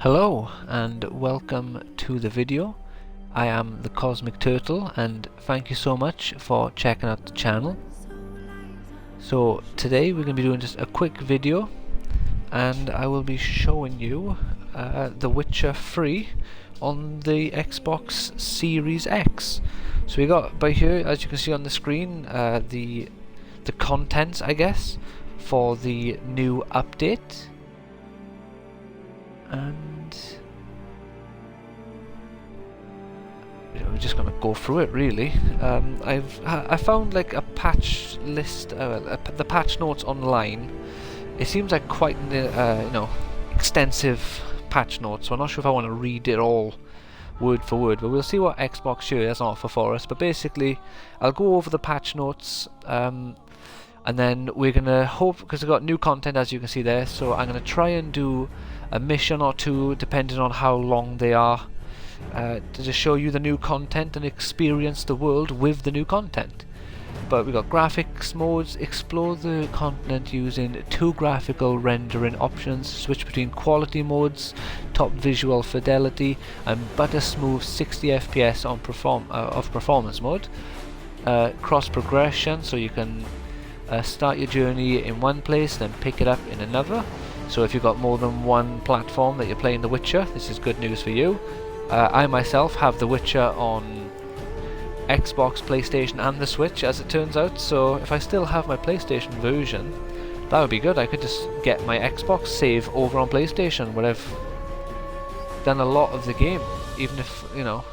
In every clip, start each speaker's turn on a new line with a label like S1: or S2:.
S1: Hello and welcome to the video. I am the Cosmic Turtle and thank you so much for checking out the channel. So today we're going to be doing just a quick video and I will be showing you The Witcher 3 on the Xbox Series X. So we got by here, as you can see on the screen, the contents, I guess, for the new update. And we're just gonna go through it really. I found like a patch list, the patch notes online. It seems like quite extensive patch notes, so I'm not sure if I want to read it all word for word, but we'll see what Xbox here has on offer for us. But basically I'll go over the patch notes, and then we're gonna hope, because I've got new content as you can see there, so I'm gonna try and do a mission or two depending on how long they are, to just show you the new content and experience the world with the new content. But we've got graphics modes. Explore the continent using 2 graphical rendering options, switch between quality modes, top visual fidelity and butter smooth 60 FPS on performance mode. Cross progression, so you can start your journey in one place then pick it up in another. So if you've got more than one platform that you're playing The Witcher, this is good news for you. I myself have The Witcher on Xbox, PlayStation and the Switch, as it turns out, so if I still have my PlayStation version, that would be good. I could just get my Xbox save over on PlayStation where I've done a lot of the game, even if, you know,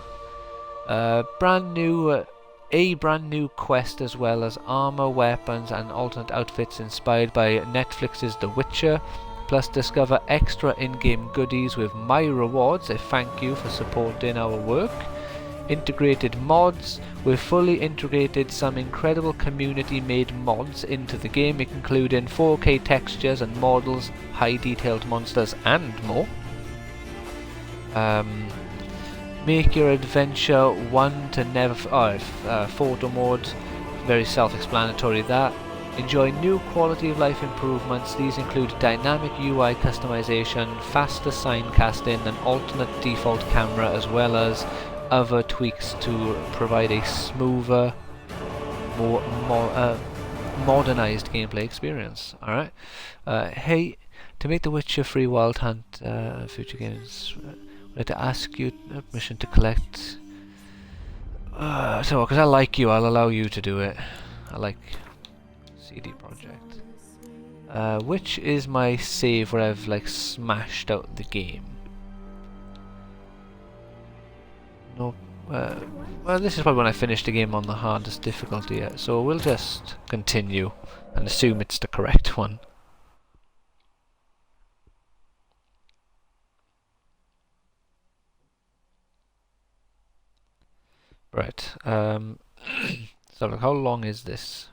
S1: a brand new quest, as well as armor, weapons and alternate outfits inspired by Netflix's The Witcher. Plus discover extra in-game goodies with My Rewards, a thank you for supporting our work. Integrated mods. We've fully integrated some incredible community made mods into the game, including 4K textures and models, high detailed monsters and more. Make your adventure one to never photo mode, very self-explanatory that. Enjoy new quality of life improvements. These include dynamic UI customization, faster sign casting, an alternate default camera, as well as other tweaks to provide a smoother, more modernized gameplay experience. Alright. Hey, to make The Witcher 3 Wild Hunt future games, I'd like to ask you permission to collect. So, because I like you, I'll allow you to do it. I like CD Projekt. Which is my save where I've like smashed out the game? No. Well, this is probably when I finished the game on the hardest difficulty yet, so we'll just continue and assume it's the correct one. Right. So look, how long is this?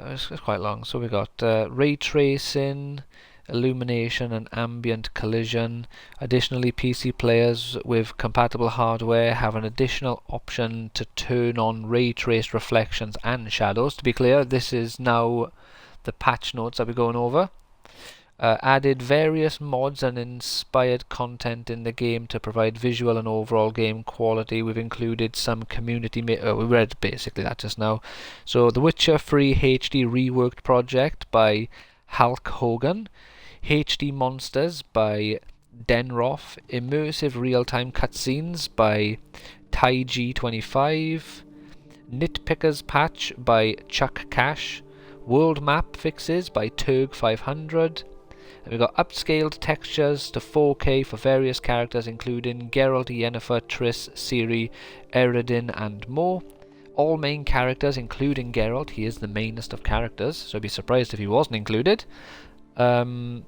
S1: It's quite long. So we got ray tracing, illumination and ambient collision. Additionally, PC players with compatible hardware have an additional option to turn on ray traced reflections and shadows. To be clear, this is now the patch notes that we're going over. Added various mods and inspired content in the game to provide visual and overall game quality. We've included some community we read basically that just now. So The Witcher 3 HD reworked project by Hulk Hogan, HD monsters by Denroth, immersive real-time cutscenes by TaiG25, Nitpickers patch by Chuck Cash, world map fixes by Turg500. And we've got upscaled textures to 4K for various characters including Geralt, Yennefer, Triss, Ciri, Eredin and more. All main characters including Geralt. He is the mainest of characters, so I'd be surprised if he wasn't included. Including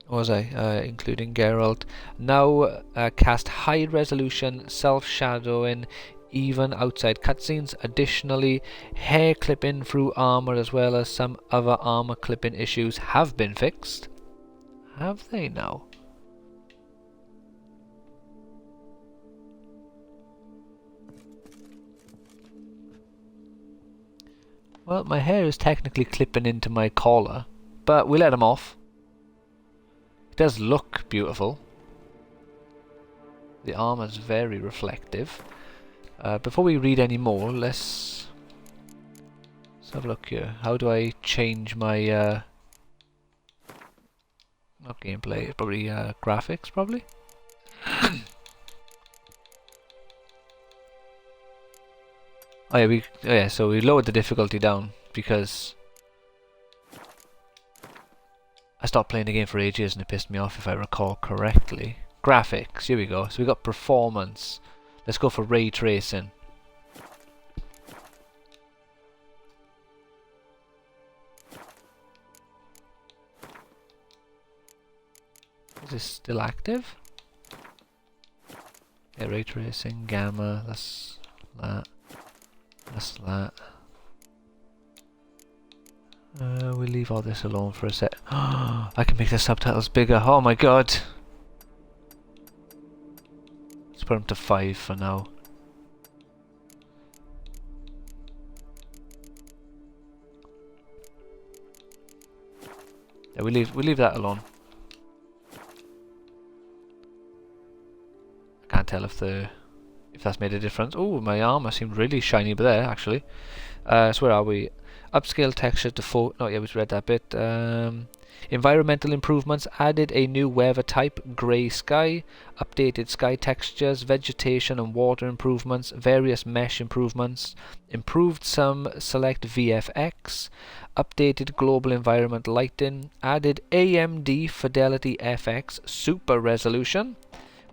S1: Geralt. Now cast high resolution, self-shadowing even outside cutscenes. Additionally, hair clipping through armor as well as some other armor clipping issues have been fixed. Have they now? Well, my hair is technically clipping into my collar. but we let them off. It does look beautiful. The armor is very reflective. Before we read any more, let's have a look here. How do I change my not gameplay, probably graphics, probably? Oh yeah, so we lowered the difficulty down because I stopped playing the game for ages and it pissed me off, if I recall correctly. Graphics, here we go. So we got performance. Let's go for ray tracing. Is this still active? Yeah, ray tracing, gamma, that's that. That's that. We'll leave all this alone for a sec. I can make the subtitles bigger. Oh my god! Let's put them to 5 for now. Yeah, we leave that alone. I can't tell if that's made a difference. Oh, my armor seemed really shiny there, actually. So where are we? Upscale texture to 4. No, yeah, we read that bit. Environmental improvements. Added a new weather type, grey sky. Updated sky textures, vegetation and water improvements. Various mesh improvements. Improved some select VFX. Updated global environment lighting. Added AMD Fidelity FX Super Resolution.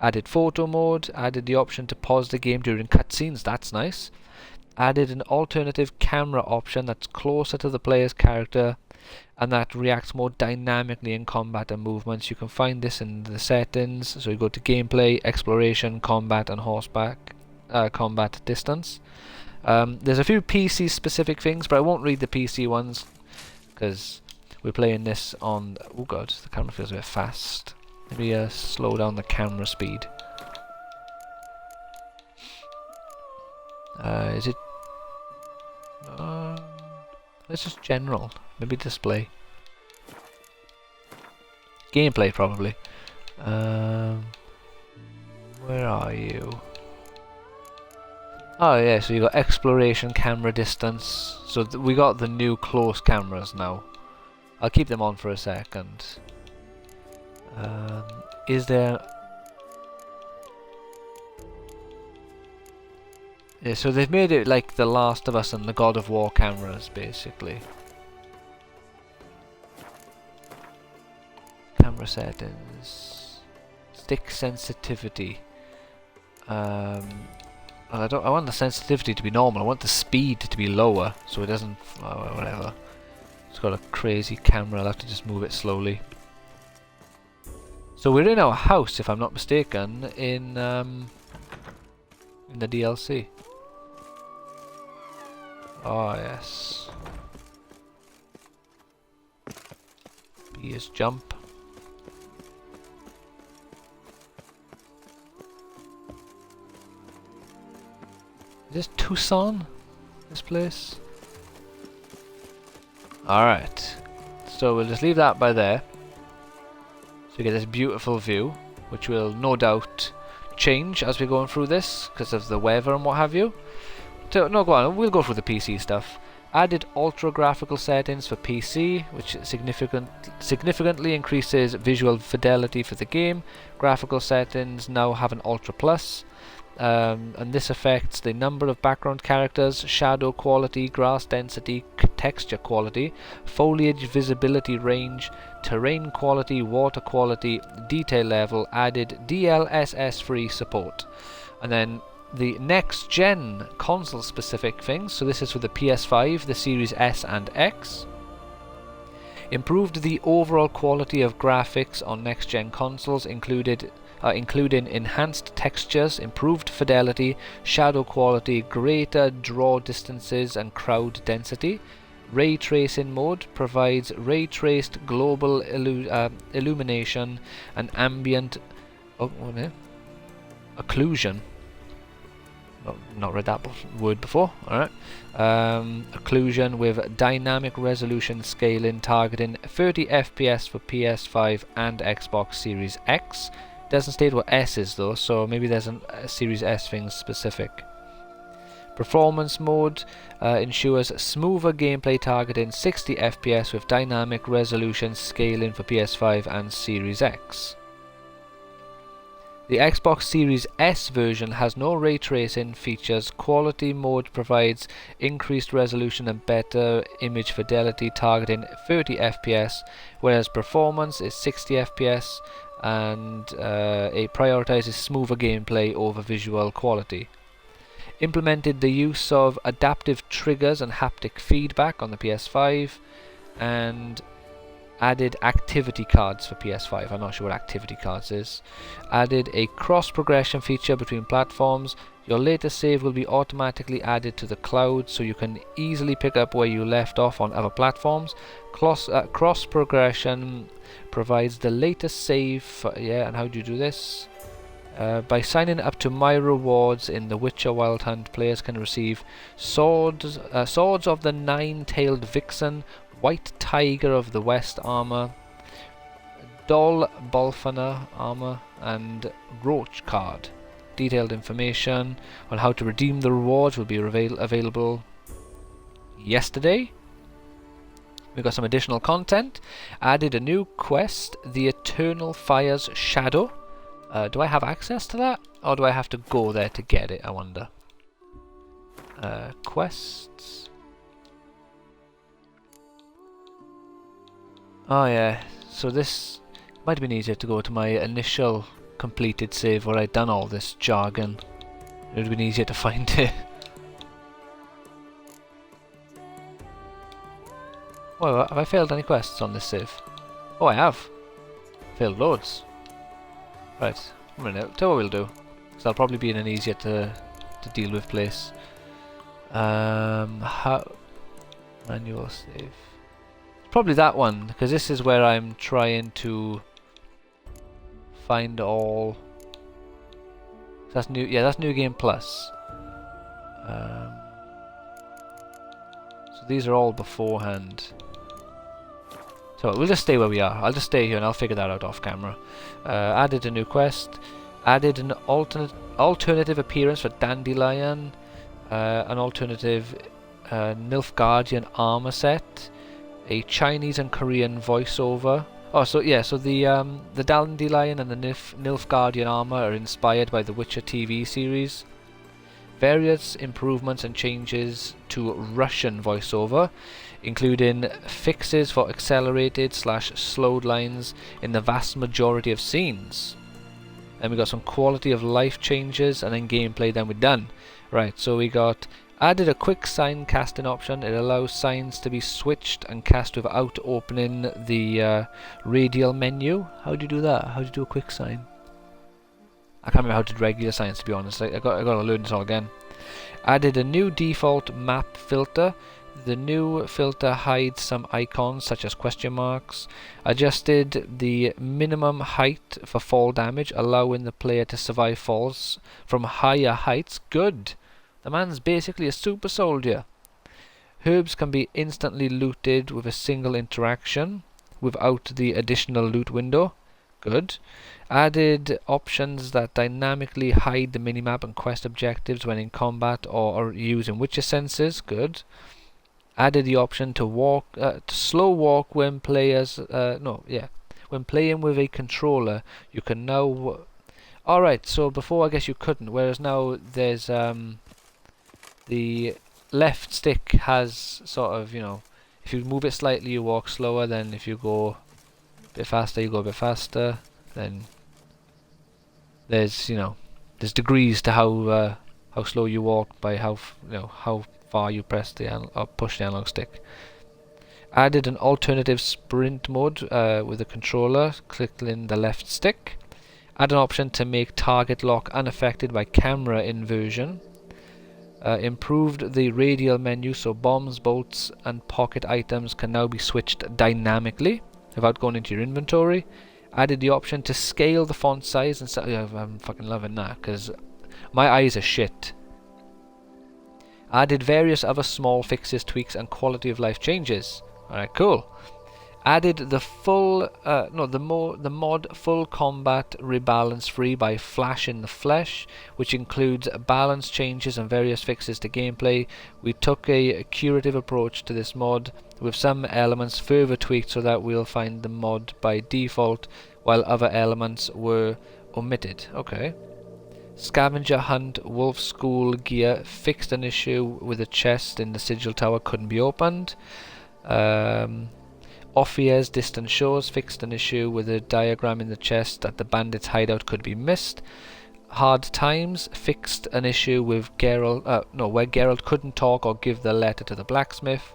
S1: Added photo mode, added the option to pause the game during cutscenes, that's nice. Added an alternative camera option that's closer to the player's character and that reacts more dynamically in combat and movements. You can find this in the settings, so you go to gameplay, exploration, combat and horseback, combat distance. There's a few PC specific things, but I won't read the PC ones because we're playing this on... Oh god, the camera feels a bit fast. Maybe slow down the camera speed. Is it... it's just general. Maybe display. Gameplay probably. Where are you? Oh yeah, so you got exploration, camera distance. So we got the new close cameras now. I'll keep them on for a second. Is there... Yeah, so they've made it like The Last of Us and the God of War cameras, basically. Camera settings. Stick sensitivity. I want the sensitivity to be normal. I want the speed to be lower, so it doesn't... Oh, whatever. It's got a crazy camera. I'll have to just move it slowly. So we're in our house, if I'm not mistaken, in the DLC. Oh yes. B is jump. Is this Tucson? This place? Alright. So we'll just leave that by there. So we get this beautiful view, which will no doubt change as we're going through this because of the weather and what have you. So, no, go on, we'll go through the PC stuff. Added ultra graphical settings for PC, which significantly increases visual fidelity for the game. Graphical settings now have an ultra plus. And this affects the number of background characters, shadow quality, grass density, texture quality, foliage visibility range, terrain quality, water quality, detail level, added DLSS free support. And then the next gen console specific things, so this is for the PS5, the Series S and X. Improved the overall quality of graphics on next gen consoles, including enhanced textures, improved fidelity, shadow quality, greater draw distances and crowd density. Ray tracing mode provides ray traced global illumination and ambient occlusion. not read that word before. Alright. Occlusion with dynamic resolution scaling targeting 30 FPS for PS5 and Xbox Series X. Doesn't state what S is though, so maybe there's a Series S thing specific. Performance mode ensures smoother gameplay targeting 60 FPS with dynamic resolution scaling for PS5 and Series X. The Xbox Series S version has no ray tracing features. Quality mode provides increased resolution and better image fidelity targeting 30 FPS, whereas performance is 60 FPS and it prioritizes smoother gameplay over visual quality. Implemented the use of adaptive triggers and haptic feedback on the PS5 and added activity cards for PS5. I'm not sure what activity cards is. Added a cross progression feature between platforms. Your latest save will be automatically added to the cloud so you can easily pick up where you left off on other platforms. Cross progression provides the latest save. And how do you do this? By signing up to My Rewards in The Witcher Wild Hunt, players can receive Swords of the Nine-Tailed Vixen, White Tiger of the West armor, Dol Bolfaner armor, and Roach card. Detailed information on how to redeem the rewards will be available yesterday. We got some additional content. Added a new quest, the Eternal Fire's Shadow. Do I have access to that, or do I have to go there to get it, I wonder? Quests. Oh yeah, so this might have been easier to go to my initial completed save where I'd done all this jargon. It would have been easier to find it. Well, have I failed any quests on this save? Oh, I have. Failed loads. Right, a minute, tell what we'll do. Because I'll probably be in an easier to deal with place. How... Manual save. Probably that one, because this is where I'm trying to find all... That's new. Yeah, that's New Game Plus. So these are all beforehand. So we'll just stay where we are. I'll just stay here and I'll figure that out off camera. Added a new quest. Added an alternative appearance for Dandelion. An alternative Nilfgaardian armor set. A Chinese and Korean voiceover. Oh, so yeah, so the Dandelion and the Nilfgaardian armor are inspired by the Witcher TV series. Various improvements and changes to Russian voiceover, including fixes for accelerated/slowed lines in the vast majority of scenes. And we got some quality of life changes, and then gameplay, then we're done. Right, so we got added a quick sign casting option. It allows signs to be switched and cast without opening the radial menu. How do you do that? How do you do a quick sign? I can't remember how to do regular signs, to be honest. I got to learn this all again. Added a new default map filter. The new filter hides some icons such as question marks. Adjusted the minimum height for fall damage, allowing the player to survive falls from higher heights. Good. The man's basically a super soldier. Herbs can be instantly looted with a single interaction without the additional loot window. Good. Added options that dynamically hide the minimap and quest objectives when in combat or using Witcher senses. Good. Added the option to slow walk when players when playing with a controller. You can now alright, so before I guess you couldn't, whereas now there's the left stick has sort of, you know, if you move it slightly you walk slower, then if you go a bit faster you go a bit faster. Then there's, you know, there's degrees to how slow you walk by how far you press or push the analog stick. Added an alternative sprint mode with the controller, clicking the left stick. Add an option to make target lock unaffected by camera inversion. Improved the radial menu so bombs, bolts and pocket items can now be switched dynamically without going into your inventory. Added the option to scale the font size and I'm fucking loving that because my eyes are shit. Added various other small fixes, tweaks, and quality of life changes. Alright, cool. Added the the mod full combat rebalance free by Flash in the Flesh, which includes balance changes and various fixes to gameplay. We took a curative approach to this mod, with some elements further tweaked so that we'll find the mod by default, while other elements were omitted. Okay. Scavenger Hunt Wolf School gear fixed an issue with a chest in the Sigil Tower couldn't be opened. Ophier's Distant Shores fixed an issue with a diagram in the chest that the bandits' hideout could be missed. Hard Times fixed an issue with where Geralt couldn't talk or give the letter to the blacksmith.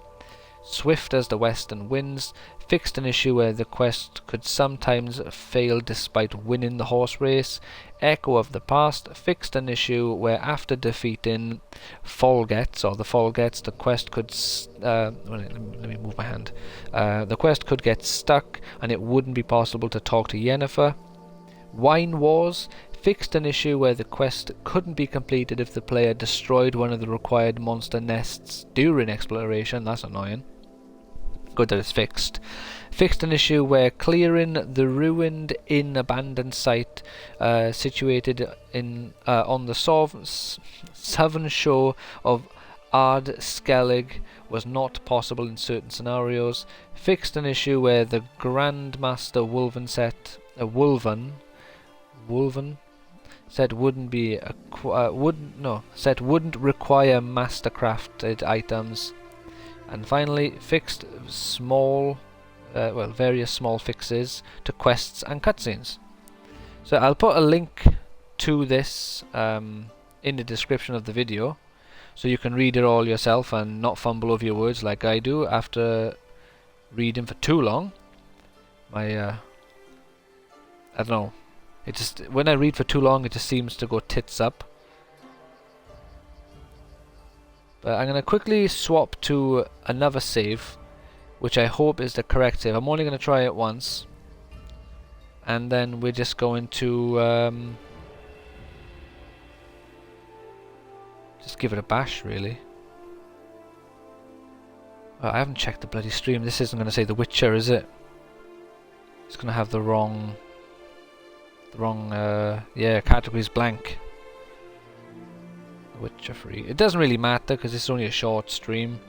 S1: Swift as the Western Winds fixed an issue where the quest could sometimes fail despite winning the horse race. Echo of the Past fixed an issue where after defeating the quest could let me move my hand. The quest could get stuck and it wouldn't be possible to talk to Yennefer. Wine Wars fixed an issue where the quest couldn't be completed if the player destroyed one of the required monster nests during exploration. That's annoying. Good that it's fixed. Fixed an issue where clearing the ruined inn abandoned site situated on the southern shore of Ard Skellig was not possible in certain scenarios. Fixed an issue where the Grandmaster Wolven set wouldn't require mastercrafted items. And finally, fixed various small fixes to quests and cutscenes. So I'll put a link to this in the description of the video, so you can read it all yourself and not fumble over your words like I do after reading for too long. I don't know. It just, when I read for too long, it just seems to go tits up. But I'm going to quickly swap to another save, which I hope is the correct save. I'm only going to try it once, and then we're just going to just give it a bash, really. I haven't checked the bloody stream. This isn't going to say The Witcher, is it? It's going to have the wrong categories blank. Witcher free. It doesn't really matter because it's only a short stream,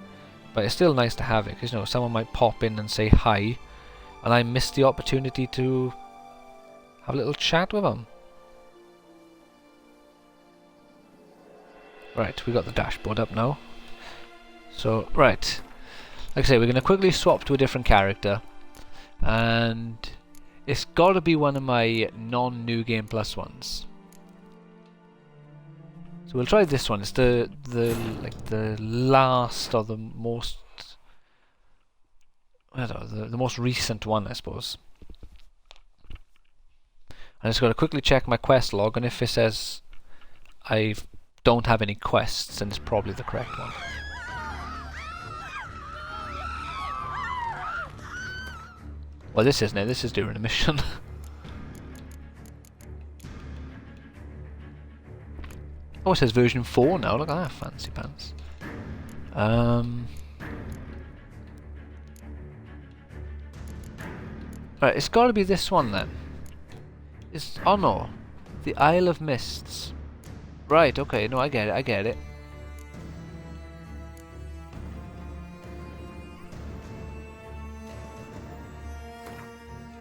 S1: but it's still nice to have it because, you know, someone might pop in and say hi, and I missed the opportunity to have a little chat with them. Right, we got the dashboard up now. So, right, like I say, we're going to quickly swap to a different character, and it's got to be one of my non-New Game Plus ones. So we'll try this one. It's the last or the most, I don't know, the most recent one, I suppose. I just got to quickly check my quest log, and if it says I don't have any quests, then it's probably the correct one. Well, this isn't it. This is during a mission. Oh, it says version 4 now. Look at that, fancy pants. Right, it's got to be this one then. Oh no, the Isle of Mists. Right, okay, no, I get it.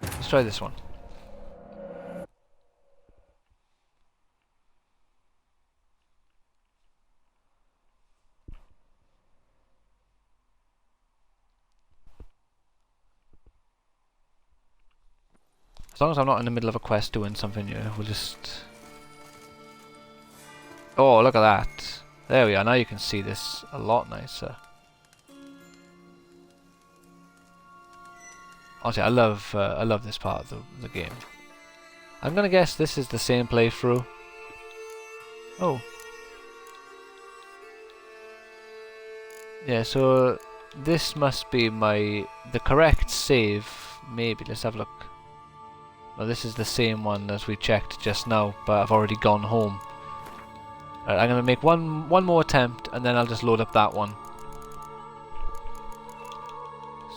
S1: Let's try this one. As long as I'm not in the middle of a quest doing something new, we'll just... Oh, look at that. There we are, now you can see this a lot nicer. Honestly, I love this part of the game. I'm gonna guess this is the same playthrough. Oh. Yeah, so this must be the correct save, maybe. Let's have a look. No, this is the same one as we checked just now, but I've already gone home. Right, I'm gonna make one more attempt, and then I'll just load up that one.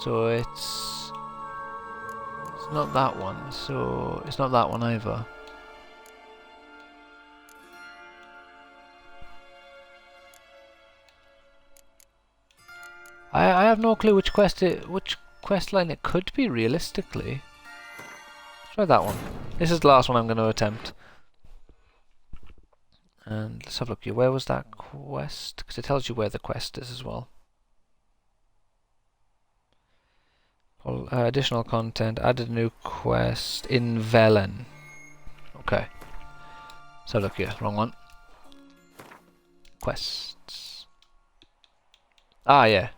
S1: So it's not that one. So it's not that one either. I have no clue which quest line it could be realistically. Let's try that one. This is the last one I'm going to attempt. And let's have a look here. Where was that quest? Because it tells you where the quest is as well. Additional content. Added a new quest in Velen. Okay. Let's have a look here. Wrong one. Quests. Ah, yeah.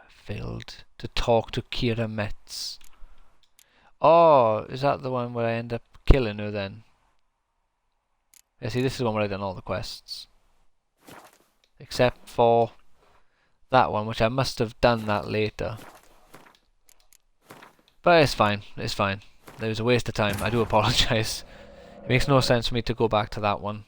S1: Failed to talk to Kira Metz. Oh, is that the one where I end up killing her then? Yeah, see, this is the one where I've done all the quests. Except for that one, which I must have done that later. But it's fine, it's fine. It was a waste of time, I do apologise. It makes no sense for me to go back to that one.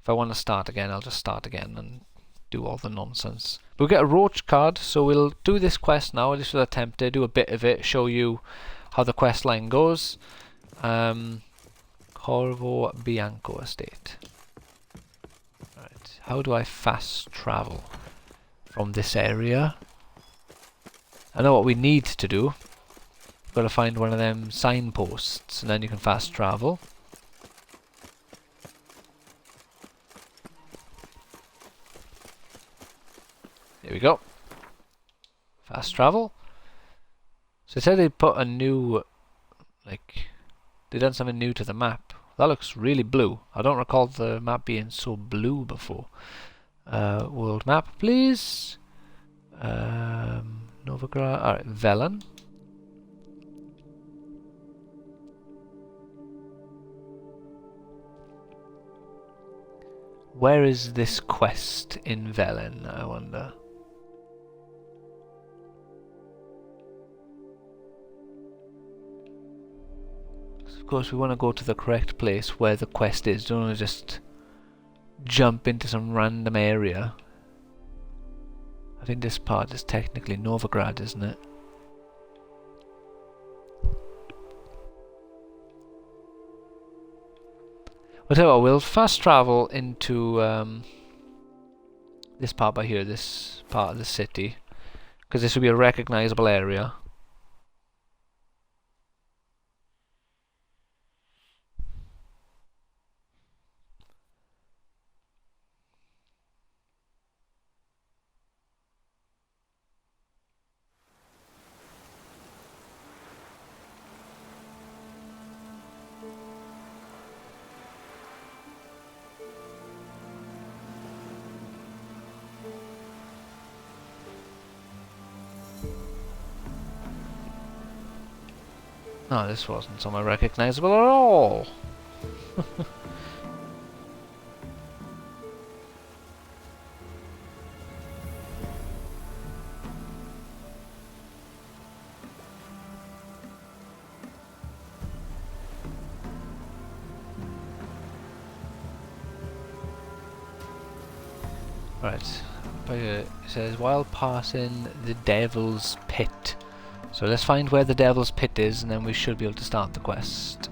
S1: If I want to start again, I'll just start again and do all the nonsense. We'll get a roach card, so we'll do this quest now. This will attempt it, do a bit of it, show you how the quest line goes. Corvo Bianco Estate. Right, how do I fast travel from this area? I know what we need to do. We've got to find one of them signposts, and then you can fast travel. Here we go. Fast travel. So it said they put a new, like, they done something new to the map. That looks really blue. I don't recall the map being so blue before. World map, please. Novigrad. Alright, Velen. Where is this quest in Velen, I wonder? Of course, we want to go to the correct place where the quest is. Don't want to just jump into some random area. I think this part is technically Novigrad, isn't it? I'll tell you what, we'll fast travel into this part by here, this part of the city, because this will be a recognizable area. No, this wasn't somewhere recognizable at all. Right, it says while passing the Devil's Pit. So let's find where the Devil's Pit is, and then we should be able to start the quest.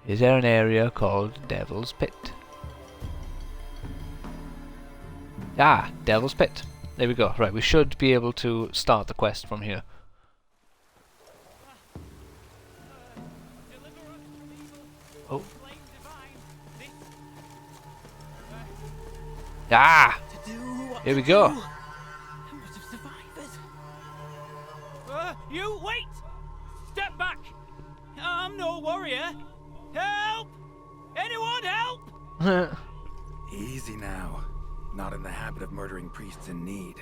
S1: Is there an area called Devil's Pit? Ah, Devil's Pit. There we go. Right, we should be able to start the quest from here. Oh. Ah! Here we go.
S2: You wait! Step back! I'm no warrior. Help! Anyone help!
S3: Easy now. Not in the habit of murdering priests in need.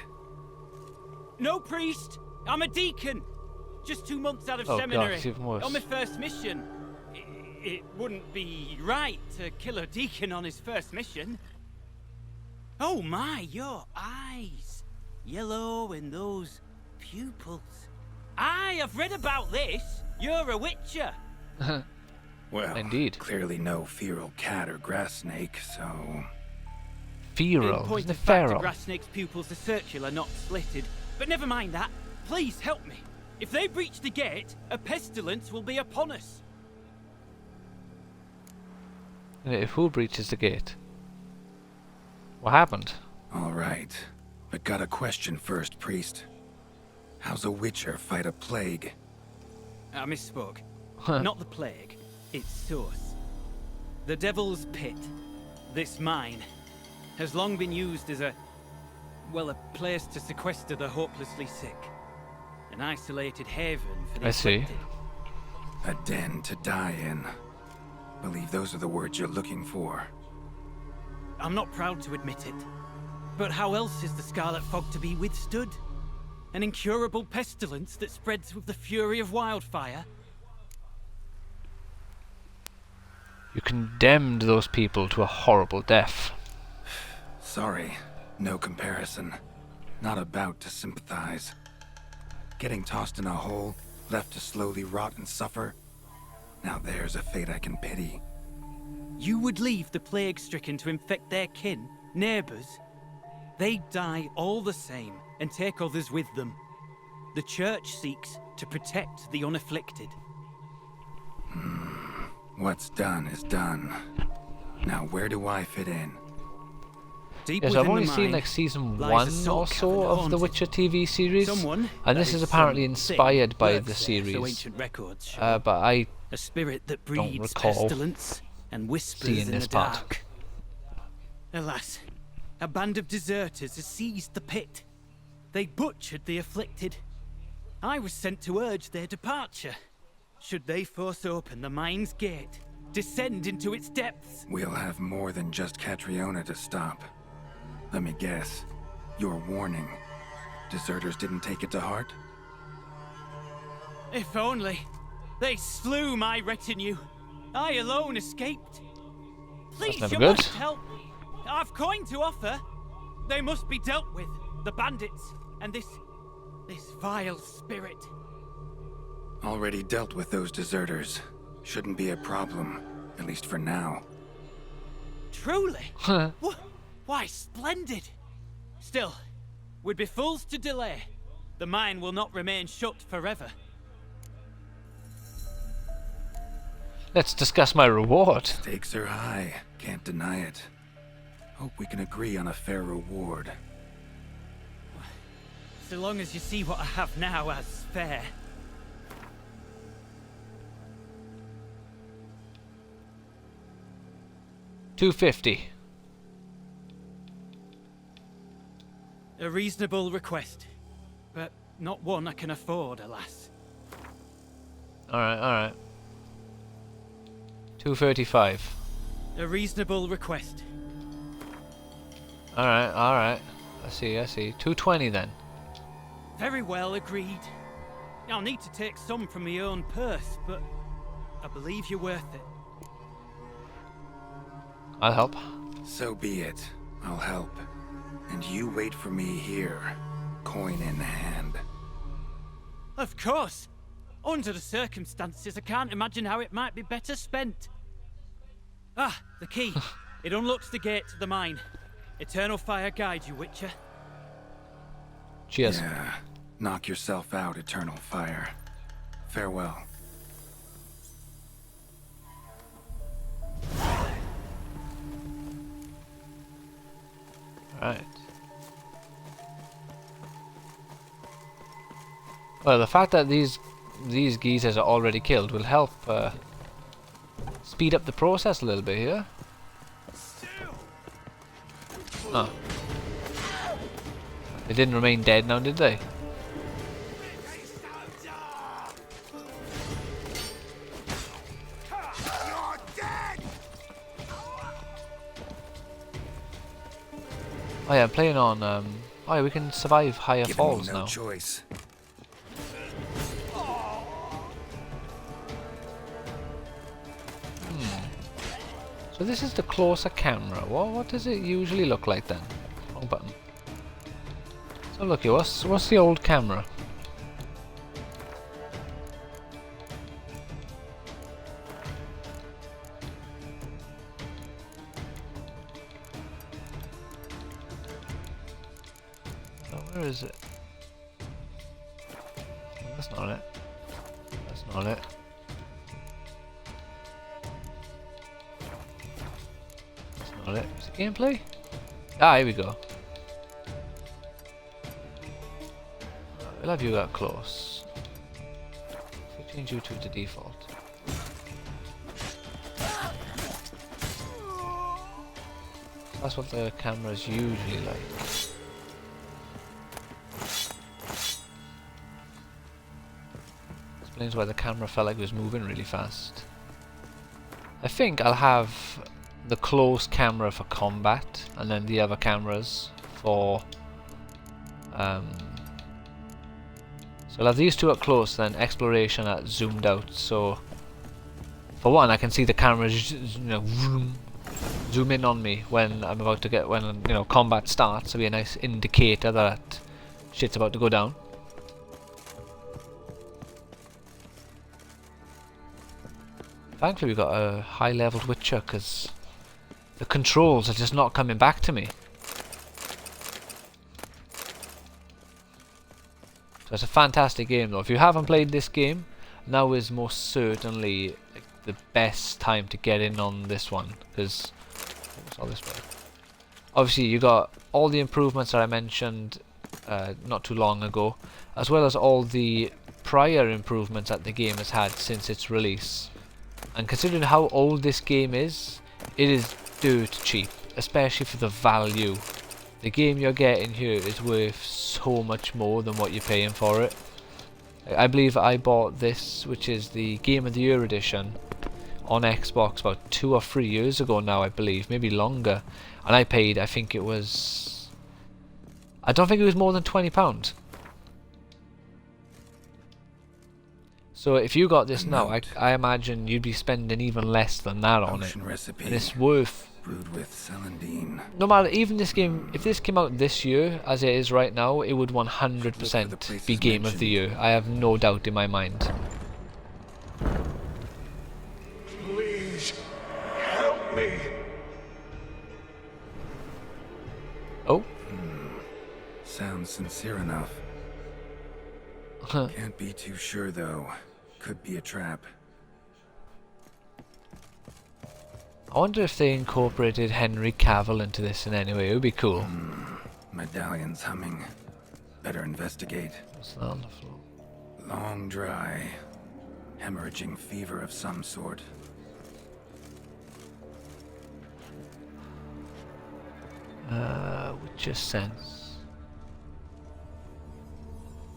S2: No priest. I'm a deacon. Just 2 months out of
S1: God,
S2: seminary.
S1: it's even worse.
S2: On my first mission. It wouldn't be right to kill a deacon on his first mission. Oh my, your eyes. Yellow and those pupils. Aye, I've read about this. You're a witcher.
S3: Well,
S1: Indeed.
S3: clearly no feral cat or grass snake, so...
S2: In
S1: Feral,
S2: point
S1: isn't it
S2: of fact, a
S1: feral?
S2: grass snake's pupils are circular, not slitted. But never mind that. Please help me. If they breach the gate, a pestilence will be upon us.
S1: If who breaches the gate? What happened?
S3: All right. But got a question first, priest. How's a witcher fight a plague?
S2: I misspoke. Not the plague, its source. The Devil's Pit, this mine, has long been used as a place to sequester the hopelessly sick. An isolated haven for the
S1: I see.
S2: afflicted.
S3: A den to die in. Believe those are the words you're looking for.
S2: I'm not proud to admit it, but how else is the Scarlet Fog to be withstood? An incurable pestilence that spreads with the fury of wildfire?
S1: You condemned those people to a horrible death.
S3: Sorry, no comparison. Not about to sympathize. Getting tossed in a hole, left to slowly rot and suffer. Now there's a fate I can pity.
S2: You would leave the plague-stricken to infect their kin, neighbors? They die all the same and take others with them. The Church seeks to protect the unafflicted.
S3: What's done is done. Now where do I fit in?
S2: Deep
S1: Yes, I've
S2: within
S1: only
S2: the
S1: seen
S2: mine
S1: like season
S2: lies a
S1: 1
S2: salt
S1: or so
S2: cavern
S1: of the
S2: haunted.
S1: Witcher TV series,
S2: Someone,
S1: and this
S2: that
S1: is apparently
S2: some
S1: inspired
S2: thing,
S1: by
S2: lurks
S1: the
S2: there, so
S1: series.
S2: ancient records show.
S1: But I
S2: A spirit that
S1: don't
S2: breeds
S1: recall
S2: pestilence and whispers
S1: seeing
S2: in
S1: this
S2: the
S1: part.
S2: dark. Alas, a band of deserters has seized the pit. They butchered the afflicted. I was sent to urge their departure. Should they force open the mine's gate, descend into its depths?
S3: We'll have more than just Catriona to stop. Let me guess. Your warning. Deserters didn't take it to heart?
S2: If only. They slew my retinue. I alone escaped. Please,
S1: never
S2: you
S1: good.
S2: must help. I've coin to offer. They must be dealt with. The bandits and this vile spirit.
S3: Already dealt with those deserters. Shouldn't be a problem, at least for now.
S2: Truly? Why, splendid. Still, we'd be fools to delay. The mine will not remain shut forever.
S1: let's discuss my reward.
S3: Stakes are high, can't deny it. Hope we can agree on a fair reward.
S2: So long as you see what I have now as fair.
S1: $250.
S2: A reasonable request, but not one I can afford, alas.
S1: Alright. $235.
S2: A reasonable request.
S1: Alright. I see. $220 then.
S2: Very well, agreed. I'll need to take some from my own purse, but I believe you're worth it.
S1: I'll help.
S3: So be it. I'll help. And you wait for me here, coin in hand.
S2: Of course! Under the circumstances, I can't imagine how it might be better spent. Ah, the key. It unlocks the gate to the mine. Eternal fire guide you, Witcher.
S1: Cheers.
S3: Yeah. Knock yourself out, Eternal Fire. Farewell.
S1: Right. Well, the fact that these geezers are already killed will help speed up the process a little bit here. Oh. They didn't remain dead now, did they? Oh yeah, I'm playing on, oh yeah, we can survive higher
S3: Given
S1: falls
S3: me no
S1: now.
S3: choice.
S1: So this is the closer camera. What does it usually look like then? Wrong button. So look here, what's the old camera? Where is it? That's not it. That's not it. That's not it. Is it gameplay? Ah, here we go. We'll have you that close. If we change you to default. That's what the camera's usually like. Explains why the camera felt like it was moving really fast. I think I'll have the close camera for combat, and then the other cameras for so I'll have these two at close, then exploration at zoomed out. So for one, I can see the cameras, you know, zoom in on me when I'm about to get, when, you know, combat starts. It'll be a nice indicator that shit's about to go down. Thankfully we got a high leveled Witcher, because the controls are just not coming back to me. So it's a fantastic game though. If you haven't played this game, now is most certainly like the best time to get in on this one, because what's all this way? Obviously you got all the improvements that I mentioned not too long ago, as well as all the prior improvements that the game has had since its release. And considering how old this game is, it is dirt cheap, especially for the value. The game you're getting here is worth so much more than what you're paying for it. I believe I bought this, which is the Game of the Year edition, on Xbox about 2 or 3 years ago now, I believe, maybe longer. And I paid, I think it was, I don't think it was more than £20. So if you got this now, I imagine you'd be spending even less than that on it.
S3: Recipe.
S1: And it's worth,
S3: Brewed with celandine.
S1: no matter, even this game, if this came out this year, as it is right now, it would 100% be Game of the Year. I have no doubt in my mind.
S4: Please help me.
S1: Oh.
S3: Sounds sincere enough. Can't be too sure though. Could be a trap.
S1: I wonder if they incorporated Henry Cavill into this in any way. It would be cool.
S3: Medallion's humming. Better investigate.
S1: What's that on the floor?
S3: Long dry. Hemorrhaging fever of some sort.
S1: Witcher sense.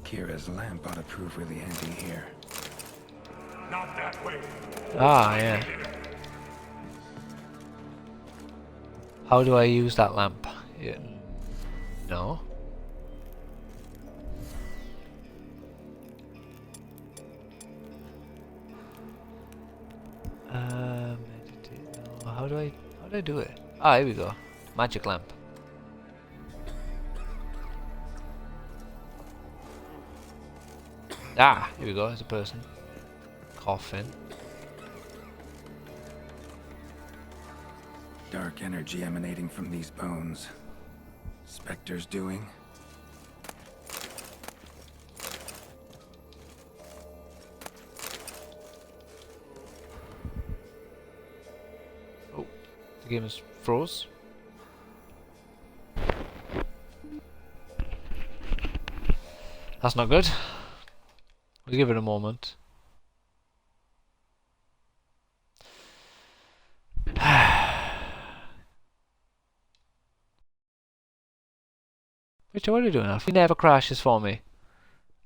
S3: Kira's lamp ought to prove really handy here.
S4: Not that way.
S1: Ah, yeah. How do I use that lamp? Yeah. No. Meditate. No. How do I do it? Ah, here we go. Magic lamp. Ah, here we go. There's a person. Coffin.
S3: Dark energy emanating from these bones. Spectre's doing.
S1: Oh, the game is froze. That's not good. We'll give it a moment. Richard, what are you doing? It never crashes for me.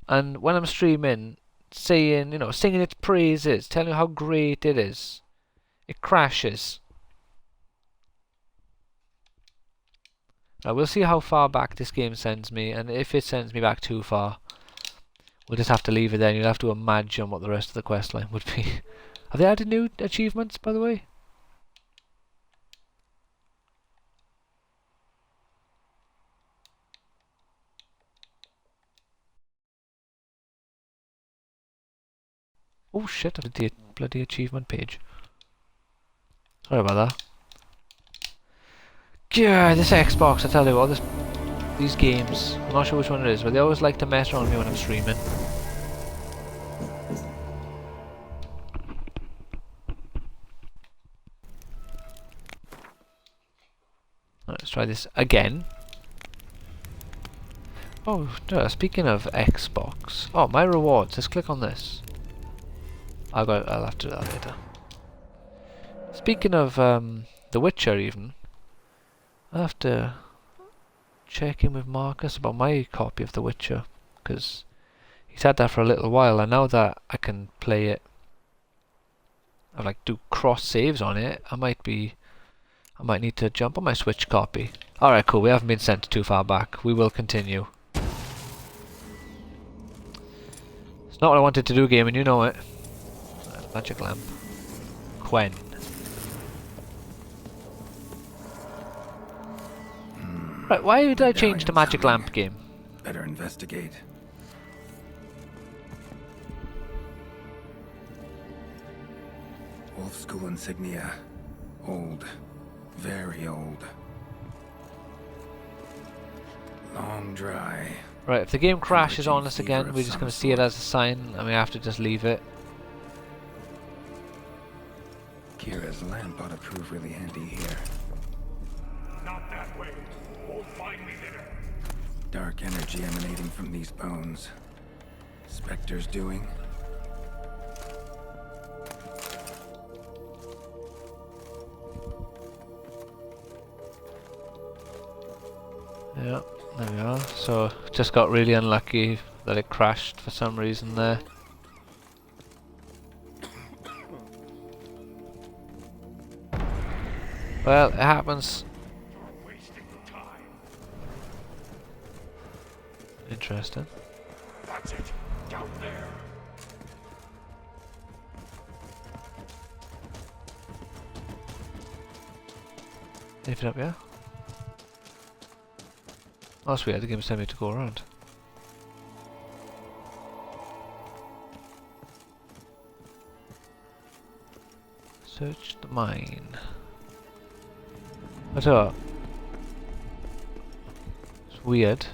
S1: And when I'm streaming, saying, you know, singing its praises, telling you how great it is, it crashes. Now we'll see how far back this game sends me, and if it sends me back too far, we'll just have to leave it there. You'll have to imagine what the rest of the quest line would be. Have they added new achievements, by the way? Oh shit, I did the bloody achievement page. Sorry about that. Yeah, this Xbox, I tell you what, this These games, I'm not sure which one it is, but they always like to mess around with me when I'm streaming. Let's try this again. Oh, no, speaking of Xbox. Oh, my rewards. Let's click on this. I'll have to do that later. Speaking of The Witcher even, I'll have to check in with Marcus about my copy of The Witcher, because he's had that for a little while, and now that I can play it, I like do cross saves on it, I might need to jump on my Switch copy. Alright, cool, we haven't been sent too far back. We will continue. It's not what I wanted to do, game, and you know it. Magic lamp. Quen. Right, why did I change to magic lamp, game?
S3: Better investigate. Old school insignia. Old. Very old. Long dry.
S1: Right, if the game crashes on us again, we're just going to see it as a sign, and we have to just leave it.
S3: Kira's lamp ought to prove really handy here.
S4: Not that way. Won't find me there.
S3: Dark energy emanating from these bones. Spectre's doing.
S1: Yeah, there we are. So, just got really unlucky that it crashed for some reason there. Well, it happens.
S4: Wasting time.
S1: Interesting.
S4: That's it. Down there.
S1: Leave it up, yeah? Oh, that's weird, the game's telling me to go around. Search the mine. What's up? It's weird.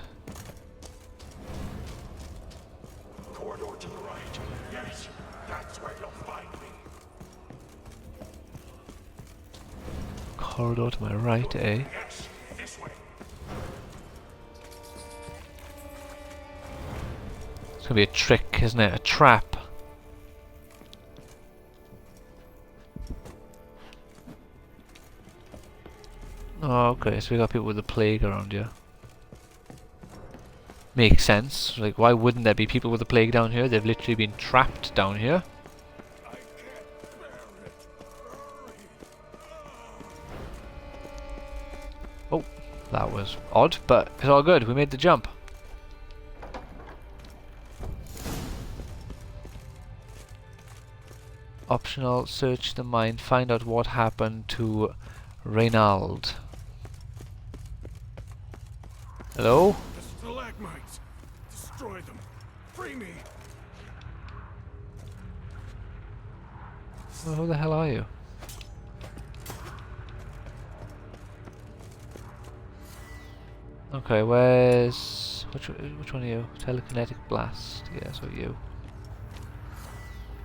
S4: Corridor to the right. Yes, that's where you'll find me.
S1: Corridor to my right, eh?
S4: Yes, this way.
S1: It's gonna be a trick, isn't it? A trap. Oh, okay, so we got people with the plague around here. Makes sense. Like, why wouldn't there be people with the plague down here? They've literally been trapped down here.
S4: I can't bear it.
S1: Oh, that was odd, but it's all good. We made the jump. Optional, search the mine, find out what happened to Reynald. Hello?
S4: The stalagmites. Destroy them. Free me.
S1: Well, who the hell are you? Okay, where's... Which one are you? Telekinetic blast. Yeah, so you.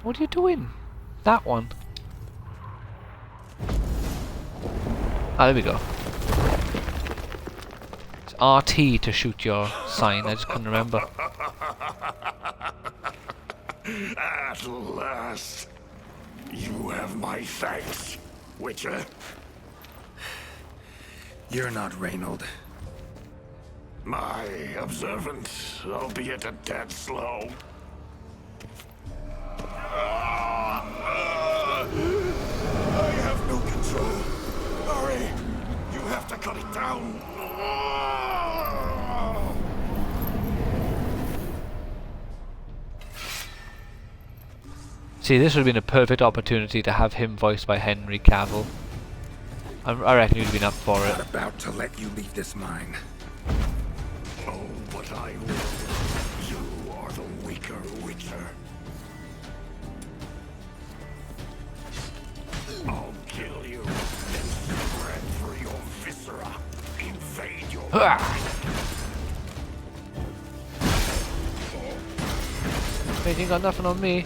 S1: What are you doing? That one. Ah, there we go. It's RT to shoot your sign, I just couldn't remember.
S4: At last. You have my thanks, Witcher.
S3: You're not Reynold.
S4: My observant, albeit a tad slow. I have no control. Hurry! You have to cut it down.
S1: See, this would have been a perfect opportunity to have him voiced by Henry Cavill. I reckon he'd have been up for it.
S3: Not about to let you leave this mine.
S4: Oh, but I will. You are the weaker Witcher. I'll kill you, then spread through your viscera. Invade your mind.
S1: Mate, you got nothing on me.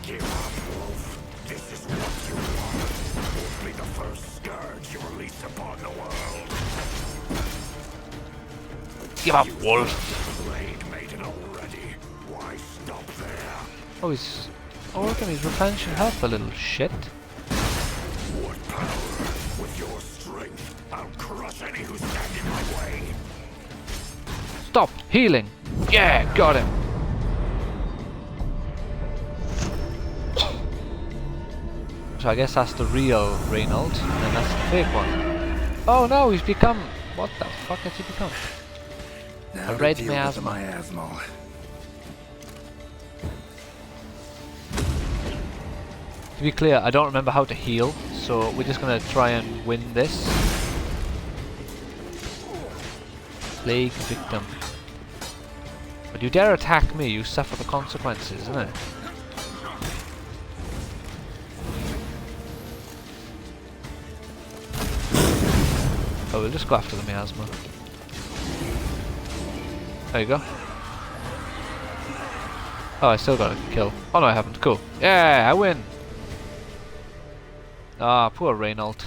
S4: Give up, Wolf. This is what you want. Only the first scourge you release upon the world.
S1: Give up, Wolf.
S4: Blade made it already. Why stop there?
S1: Oh, he's... Oh, look at him, he's replenishing health, a little shit.
S4: What power? With your strength, I'll crush any who stand in my way.
S1: Stop healing. Yeah, got him. So I guess that's the real Reynold, and then that's the fake one. Oh no, he's become... What the fuck has he become?
S3: Now
S1: A
S3: to
S1: red
S3: deal with the
S1: miasma.
S3: miasmal.
S1: To be clear, I don't remember how to heal, so we're just gonna try and win this. Plague victim. But you dare attack me, you suffer the consequences, isn't it? Oh, we'll just go after the miasma. There you go. Oh, I still got a kill. Oh no, I haven't. Cool. Yeah, I win! Ah, poor Reynold.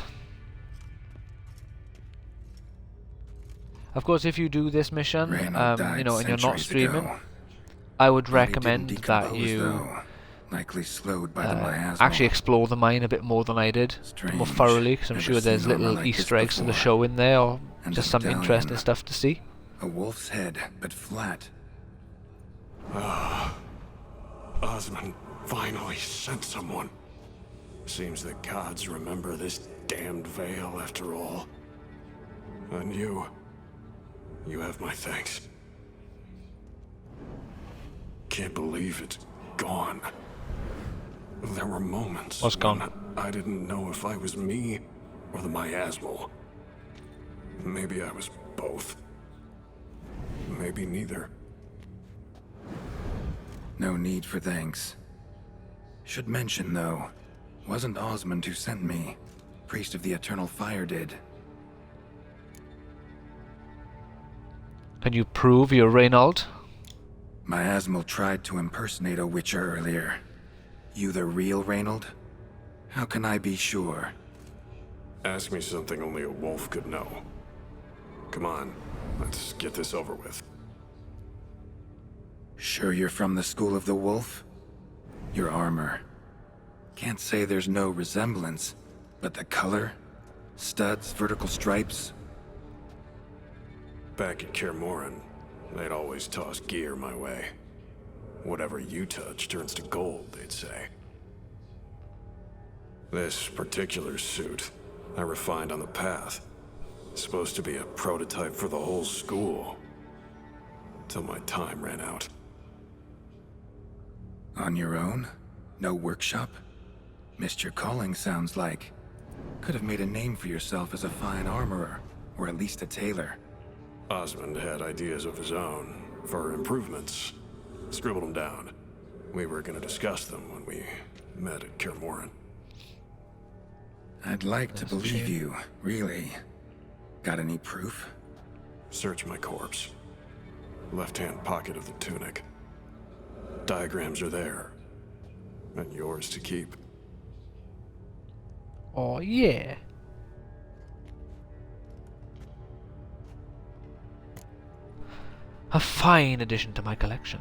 S1: Of course, if you do this mission,
S3: Reynold
S1: you know, and you're not
S3: centuries
S1: streaming,
S3: ago.
S1: I would
S3: Body
S1: recommend
S3: didn't
S1: that
S3: decompose,
S1: you
S3: though. Likely slowed by the miasma.
S1: actually explore the mine a bit more than I did, more
S3: Strange.
S1: thoroughly, because I'm
S3: Never
S1: sure there's
S3: seen armor
S1: little
S3: like this
S1: Easter eggs in the
S3: before.
S1: show in there, or
S3: And
S1: just
S3: a
S1: some
S3: medallion.
S1: interesting stuff to see.
S3: A wolf's head, but flat.
S4: Osmond finally sent someone. Seems the gods remember this damned veil after all. And you have my thanks. Can't believe it's gone. There were moments
S1: What's gone?
S4: when I didn't know if I was me or the miasmal. Maybe I was both. Maybe neither.
S3: No need for thanks. Should mention, though, wasn't Osmond who sent me. Priest of the Eternal Fire did.
S1: Can you prove you're Reynold?
S3: Miasmal tried to impersonate a witcher earlier. You the real Reynold? How can I be sure?
S4: Ask me something only a wolf could know. Come on, let's get this over with.
S3: Sure you're from the School of the Wolf? Your armor. Can't say there's no resemblance, but the color? Studs, vertical stripes?
S4: Back at Kaer Morhen, they'd always toss gear my way. Whatever you touch turns to gold, they'd say. This particular suit, I refined on the path. Supposed to be a prototype for the whole school. Till my time ran out.
S3: On your own? No workshop? Missed your calling, sounds like. Could have made a name for yourself as a fine armorer, or at least a tailor.
S4: Osmond had ideas of his own for improvements. Scribbled them down. We were gonna discuss them when we met at Kaer Morhen.
S3: I'd like to believe you, really. Got any proof?
S4: Search my corpse. Left-hand pocket of the tunic. Diagrams are there. And yours to keep.
S1: Oh yeah. A fine addition to my collection.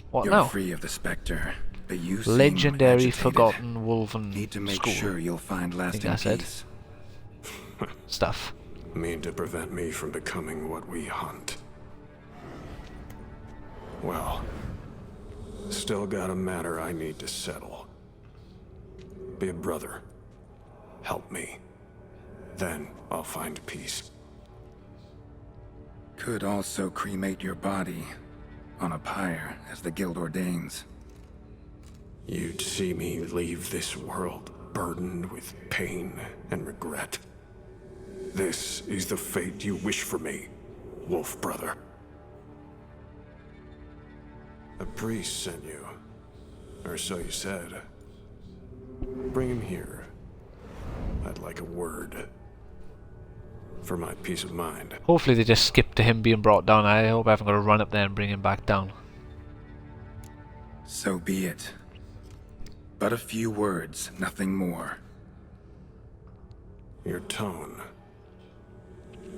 S1: What
S3: You're
S1: now?
S3: free of the Spectre, but you seem
S1: Legendary
S3: agitated.
S1: Forgotten Wolven
S3: Need to make
S1: School
S3: sure you'll find lasting
S1: I said.
S3: peace.
S1: stuff.
S4: Mean to prevent me from becoming what we hunt. Well, still got a matter I need to settle. Be a brother. Help me. Then I'll find peace.
S3: Could also cremate your body on a pyre, as the guild ordains.
S4: You'd see me leave this world burdened with pain and regret. This is the fate you wish for me, Wolf Brother. A priest sent you, or so you said. Bring him here. I'd like a word. For my peace of mind.
S1: Hopefully they just skip to him being brought down. I hope I haven't got to run up there and bring him back down.
S3: So be it. But a few words, nothing more.
S4: Your tone.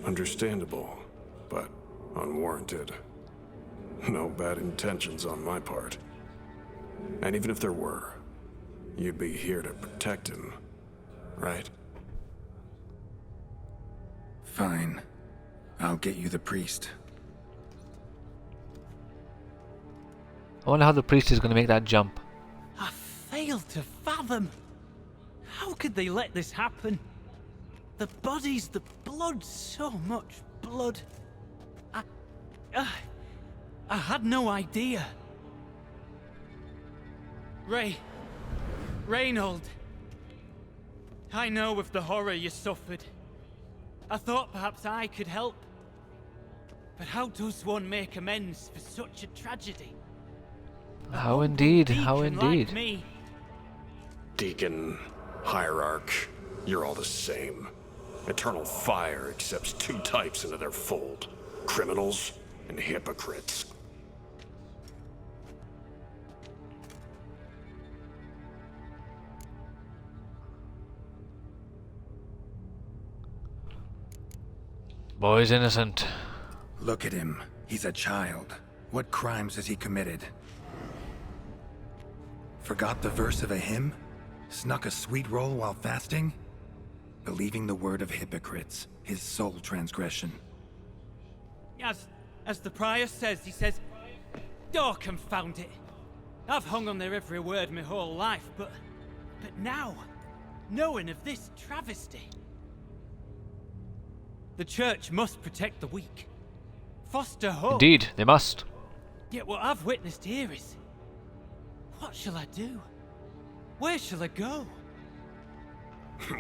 S4: Understandable, but unwarranted. No bad intentions on my part. And even if there were, you'd be here to protect him, right?
S3: Fine. I'll get you the priest.
S1: I wonder how the priest is going to make that jump.
S2: I fail to fathom. How could they let this happen? The bodies, the blood, so much blood. I had no idea. Reynold. I know of the horror you suffered. I thought perhaps I could help. But how does one make amends for such a tragedy?
S1: How indeed,
S2: Deacon
S1: how
S2: like
S1: indeed.
S2: me.
S4: Deacon, hierarch, you're all the same. Eternal Fire accepts two types into their fold. Criminals and hypocrites.
S1: Boy's innocent.
S3: Look at him. He's a child. What crimes has he committed? Forgot the verse of a hymn? Snuck a sweet roll while fasting? Believing the word of hypocrites, his sole transgression.
S2: As the prior says, he says, "Oh, confound it. I've hung on their every word my whole life, but now, knowing of this travesty, the church must protect the weak, foster hope.
S1: Indeed, they must.
S2: Yet what I've witnessed here is, what shall I do? Where shall I go?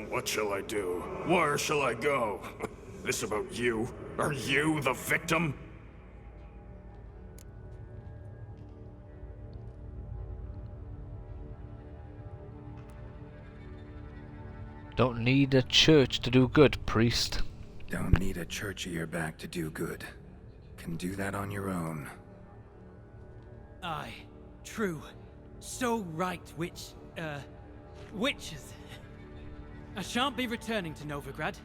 S4: What shall I do? Where shall I go? This about you? Are you the victim?
S1: Don't need a church to do good, priest.
S3: Don't need a church at your back to do good. Can do that on your own.
S2: Aye, true. So right, witches. I shan't be returning to Novigrad.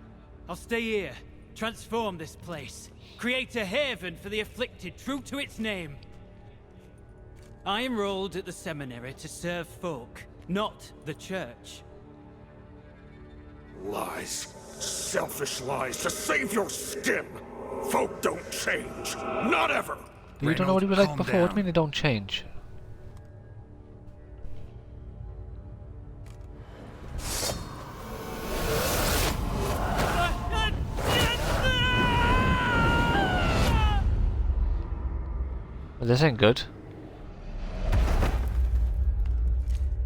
S2: I'll stay here, transform this place, create a haven for the afflicted, true to its name. I enrolled at the seminary to serve folk, not the church.
S4: Lies. Selfish lies to save your skin. Folk don't change. Not ever.
S1: You don't know what he was like
S3: Calm
S1: before. What do you
S3: down.
S1: mean they don't change? Well, this ain't good.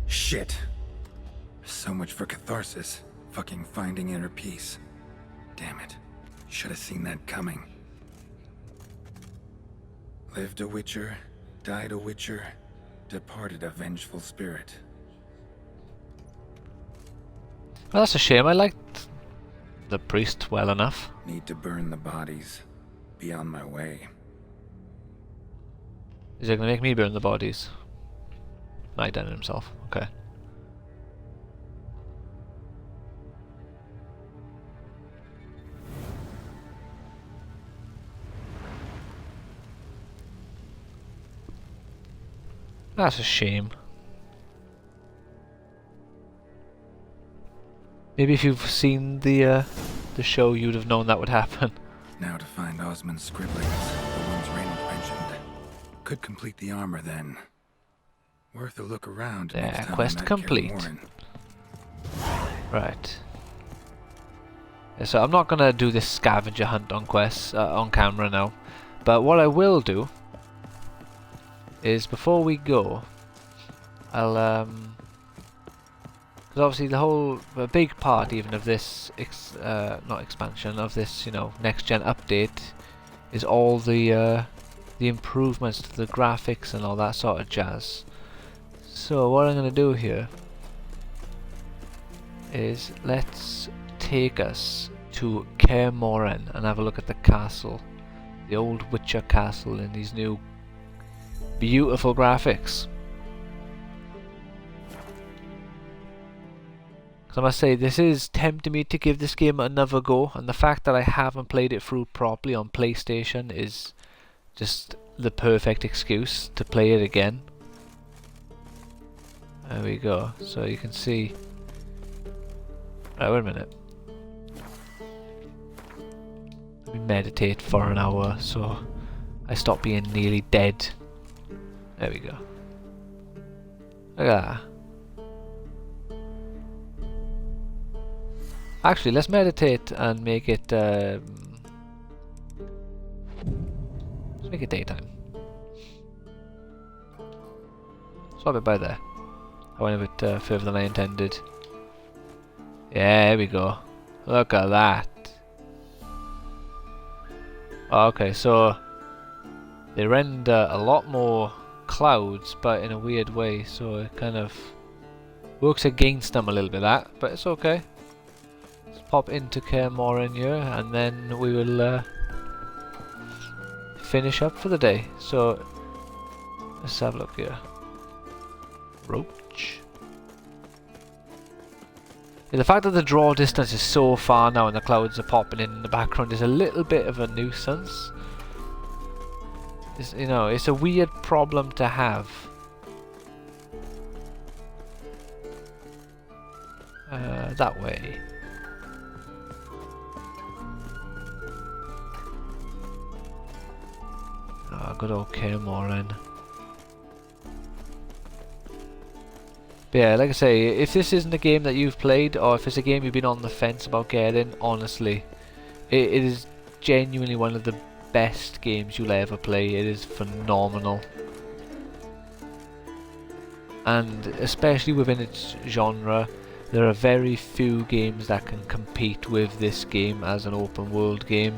S3: Shit. So much for catharsis. Fucking finding inner peace. Damn it. Should have seen that coming. Lived a witcher, died a witcher, departed a vengeful spirit.
S1: Well, that's a shame. I liked the priest well enough.
S3: Need to burn the bodies. Be on my way.
S1: Is he gonna make me burn the bodies? No, he done it himself. Okay. That's a shame. Maybe if you've seen the show, you'd have known that would happen.
S3: Now to find Osmond's scribblings, the ones Reynold mentioned. Could complete the armor then. Worth a look around
S1: Yeah,
S3: next time
S1: quest
S3: I'm at
S1: complete.
S3: Kaer
S1: Right. Yeah, so I'm not gonna do this scavenger hunt on quests on camera now, but what I will do is before we go, I'll because obviously a big part even of this not expansion of this, you know, next gen update is all the improvements to the graphics and all that sort of jazz. So what I'm gonna do here is let's take us to Kaer Morhen and have a look at the castle. The old Witcher castle in these new beautiful graphics. So I must say, this is tempting me to give this game another go, and the fact that I haven't played it through properly on PlayStation is just the perfect excuse to play it again. There we go, so you can see... Right, wait a minute. Let me meditate for an hour so I stop being nearly dead. There we go. Look at that. Actually, let's meditate and make it let's make it daytime. Swap it by there. I went a bit further than I intended. Yeah, there we go. Look at that. Okay, so they render a lot more clouds, but in a weird way, so it kind of works against them a little bit, that, but it's okay. Let's pop into Kaer Morhen here, and then we will finish up for the day. So let's have a look here. Roach. Yeah, the fact that the draw distance is so far now and the clouds are popping in the background is a little bit of a nuisance. It's, you know, it's a weird problem to have. That way. Ah, good old Kaer Morhen. But yeah, like I say, if this isn't a game that you've played, or if it's a game you've been on the fence about getting, honestly, it is genuinely one of the best games you'll ever play. It is phenomenal. And especially within its genre, there are very few games that can compete with this game as an open world game.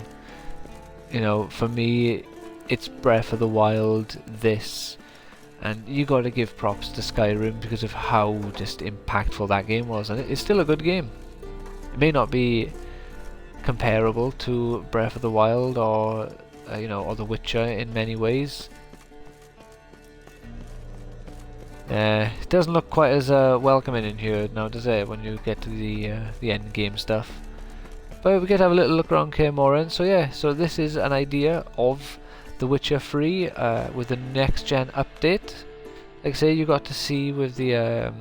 S1: You know, for me, it's Breath of the Wild, this, and you gotta give props to Skyrim because of how just impactful that game was, and it's still a good game. It may not be comparable to Breath of the Wild or you know, or The Witcher in many ways. It doesn't look quite as welcoming in here now, does it, when you get to the end game stuff. But we get to have a little look around Kaer Morhen. So yeah, so this is an idea of The Witcher 3 with the next gen update. Like I say, you got to see with the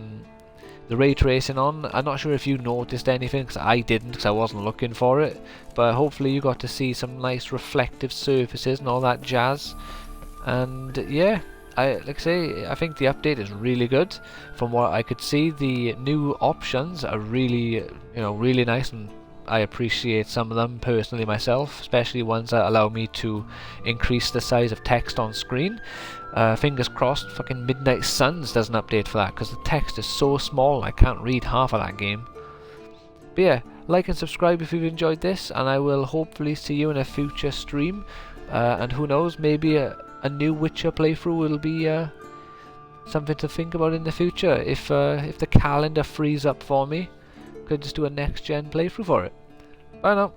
S1: ray tracing on. I'm not sure if you noticed anything, because I didn't, because I wasn't looking for it. But hopefully you got to see some nice reflective surfaces and all that jazz. And yeah, like I say, I think the update is really good. From what I could see, the new options are really, you know, really nice, and I appreciate some of them personally myself, especially ones that allow me to increase the size of text on screen. Fingers crossed fucking Midnight Suns does an update for that, because the text is so small I can't read half of that game. But yeah, like and subscribe if you've enjoyed this, and I will hopefully see you in a future stream. And who knows, maybe a new Witcher playthrough will be something to think about in the future. If the calendar frees up for me, could just do a next gen playthrough for it. Bye now.